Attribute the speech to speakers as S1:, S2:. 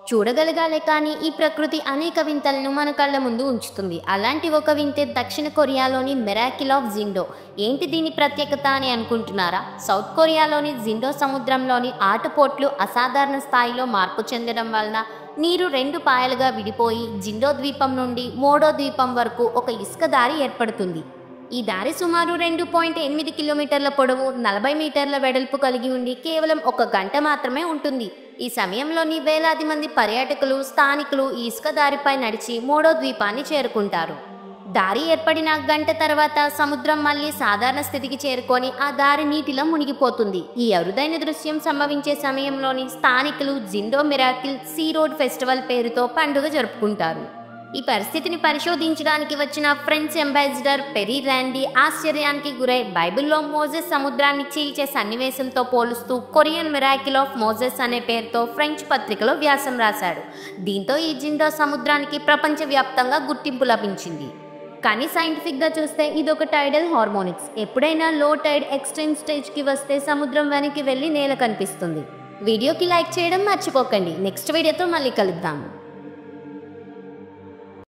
S1: చూడగలగాలే కానీ ఈ ప్రకృతి అనేక వింతలను మన కళ్ళ ముందు ఉంచుతుంది. అలాంటి ఒక వింతే దక్షిణ కొరియాలోని మిరాకిల్ ఆఫ్ జిండో. ఏంటి దీని ప్రత్యేకత అని అనుకుంటున్నారా? సౌత్ కొరియాలోని జిండో సముద్రంలోని ఆటుపోట్లు అసాధారణ స్థాయిలో మార్పు చెందడం వలన నీరు 2 పాయలుగా విడిపోయి జిండో ద్వీపం నుండి మోడో ద్వీపం వరకు ఒక ఇసుక దారి ఏర్పడుతుంది. ఈ దారి సుమారు 2.8 కిలోమీటర్ల పొడవు, 40 మీటర్ల వెడల్పు కలిగి ఉండి కేవలం 1 గంట మాత్రమే ఉంటుంది. ఈ సమయంలోని వేలాది మంది పర్యాటకులు, స్థానికులు ఈ ఇసుక దారిపై నడిచి మోడో ద్వీపాన్ని చేరుకుంటారు. దారి ఏర్పడిన గంట తర్వాత సముద్రం మళ్ళీ సాధారణ స్థితికి చేరుకొని ఆ దారి నీటిలో మునిగిపోతుంది. ఈ అరుదైన దృశ్యం సంభవించే సమయంలోని స్థానికులు జిండో మిరాకిల్ సీ రోడ్ ఫెస్టివల్ పేరుతో పండుగ జరుపుకుంటారు. ఈ పరిస్థితిని పరిశోధించడానికి వచ్చిన ఫ్రెంచ్ అంబాసిడర్ పెరీ ర్యాండీ ఆశ్చర్యానికి గురై బైబిల్లో మోజెస్ సముద్రాన్ని చీల్చే సన్నివేశంతో పోలుస్తూ కొరియన్ మిరాకిల్ ఆఫ్ మోజెస్ అనే పేరుతో ఫ్రెంచ్ పత్రికలో వ్యాసం రాశాడు. దీంతో ఈ జిండో సముద్రానికి ప్రపంచవ్యాప్తంగా గుర్తింపు లభించింది. కానీ సైంటిఫిక్గా చూస్తే ఇదొక టైడల్ హార్మోనిక్స్. ఎప్పుడైనా లో టైడ్ ఎక్స్ట్రీమ్ స్టేజ్కి వస్తే సముద్రం వెనక్కి వెళ్ళి నేల కనిపిస్తుంది. వీడియోకి లైక్ చేయడం మర్చిపోకండి. నెక్స్ట్ వీడియోతో మళ్ళీ కలుద్దాం.